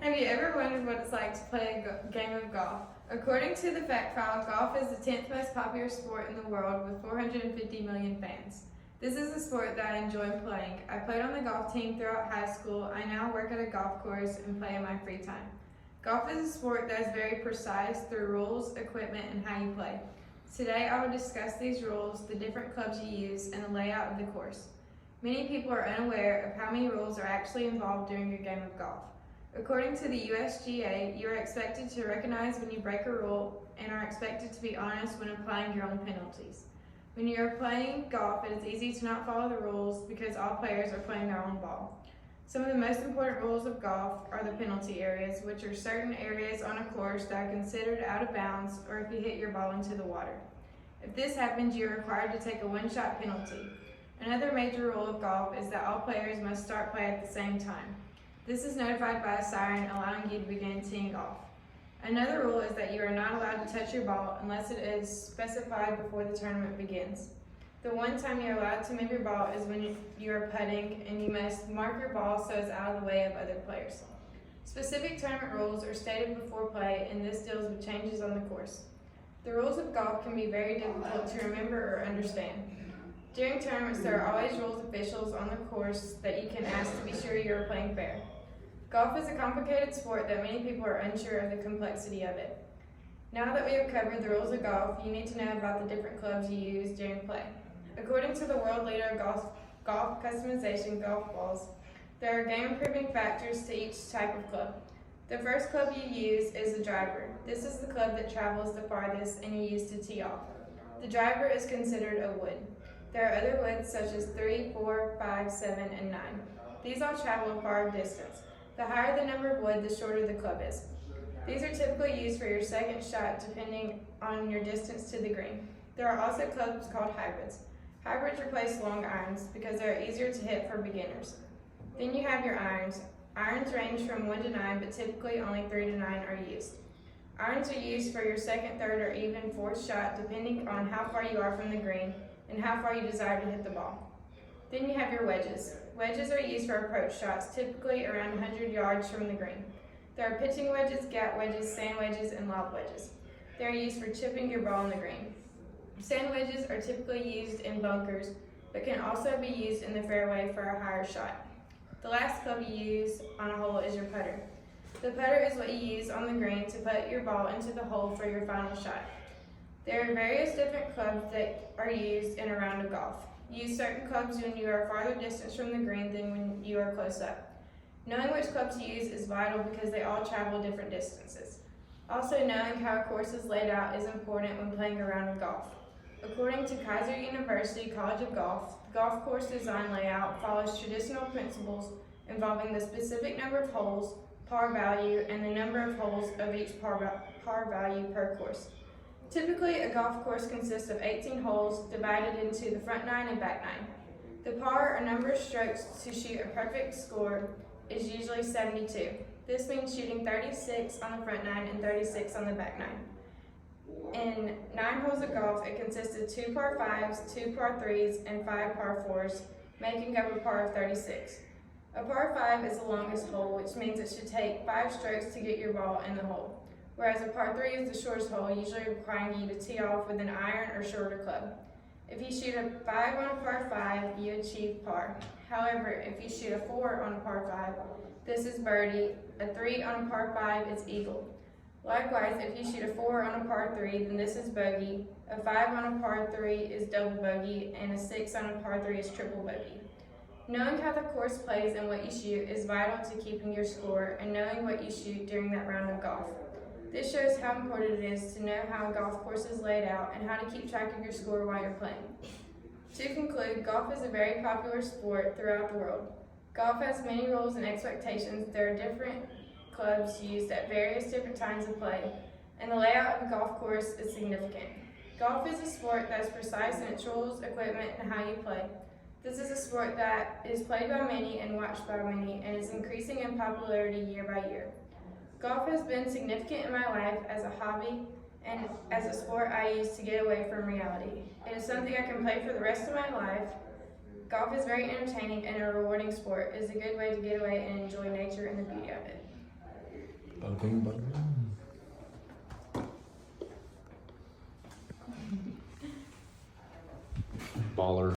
Have you ever wondered what it's like to play a game of golf? According to the Fact File, golf is the 10th most popular sport in the world with 450 million fans. This is a sport that I enjoy playing. I played on the golf team throughout high school. I now work at a golf course and play in my free time. Golf is a sport that is very precise through rules, equipment, and how you play. Today I will discuss these rules, the different clubs you use, and the layout of the course. Many people are unaware of how many rules are actually involved during a game of golf. According to the USGA, you are expected to recognize when you break a rule and are expected to be honest when applying your own penalties. When you are playing golf, it is easy to not follow the rules because all players are playing their own ball. Some of the most important rules of golf are the penalty areas, which are certain areas on a course that are considered out of bounds or if you hit your ball into the water. If this happens, you are required to take a one-shot penalty. Another major rule of golf is that all players must start play at the same time. This is notified by a siren allowing you to begin teeing off. Another rule is that you are not allowed to touch your ball unless it is specified before the tournament begins. The one time you are allowed to move your ball is when you are putting, and you must mark your ball so it's out of the way of other players. Specific tournament rules are stated before play, and this deals with changes on the course. The rules of golf can be very difficult to remember or understand. During tournaments, there are always rules officials on the course that you can ask to be sure you are playing fair. Golf is a complicated sport that many people are unsure of the complexity of it. Now that we have covered the rules of golf, you need to know about the different clubs you use during play. According to the world leader of golf customization, golf balls, there are game-improving factors to each type of club. The first club you use is the driver. This is the club that travels the farthest and you use to tee off. The driver is considered a wood. There are other woods such as 3, 4, 5, 7, and 9. These all travel a far distance. The higher the number of wood, the shorter the club is. These are typically used for your second shot depending on your distance to the green. There are also clubs called hybrids. Hybrids replace long irons because they are easier to hit for beginners. Then you have your irons. Irons range from 1 to 9, but typically only 3 to 9 are used. Irons are used for your second, third, or even fourth shot depending on how far you are from the green and how far you desire to hit the ball. Then you have your wedges. Wedges are used for approach shots, typically around 100 yards from the green. There are pitching wedges, gap wedges, sand wedges, and lob wedges. They are used for chipping your ball in the green. Sand wedges are typically used in bunkers, but can also be used in the fairway for a higher shot. The last club you use on a hole is your putter. The putter is what you use on the green to put your ball into the hole for your final shot. There are various different clubs that are used in a round of golf. Use certain clubs when you are farther distance from the green than when you are close up. Knowing which clubs to use is vital because they all travel different distances. Also, knowing how a course is laid out is important when playing a round of golf. According to Kaiser University College of Golf, the golf course design layout follows traditional principles involving the specific number of holes, par value, and the number of holes of each par value per course. Typically, a golf course consists of 18 holes divided into the front 9 and back 9. The par, or number of strokes to shoot a perfect score, is usually 72. This means shooting 36 on the front 9 and 36 on the back 9. In 9 holes of golf, it consists of 2 par 5s, 2 par 3s, and 5 par 4s, making up a par of 36. A par 5 is the longest hole, which means it should take 5 strokes to get your ball in the hole, whereas a par 3 is the shortest hole, usually requiring you to tee off with an iron or shorter club. If you shoot a 5 on a par 5, you achieve par. However, if you shoot a 4 on a par 5, this is birdie. A 3 on a par 5 is eagle. Likewise, if you shoot a 4 on a par 3, then this is bogey. A 5 on a par 3 is double bogey, and a 6 on a par 3 is triple bogey. Knowing how the course plays and what you shoot is vital to keeping your score and knowing what you shoot during that round of golf. This shows how important it is to know how a golf course is laid out and how to keep track of your score while you're playing. To conclude, golf is a very popular sport throughout the world. Golf has many rules and expectations. There are different clubs used at various different times of play, and the layout of a golf course is significant. Golf is a sport that is precise in its rules, equipment, and how you play. This is a sport that is played by many and watched by many, and is increasing in popularity year by year. Golf has been significant in my life as a hobby and as a sport I use to get away from reality. It is something I can play for the rest of my life, Golf is very entertaining and a rewarding sport. It is a good way to get away and enjoy nature and the beauty of it. Bada bing, bada boom. Baller.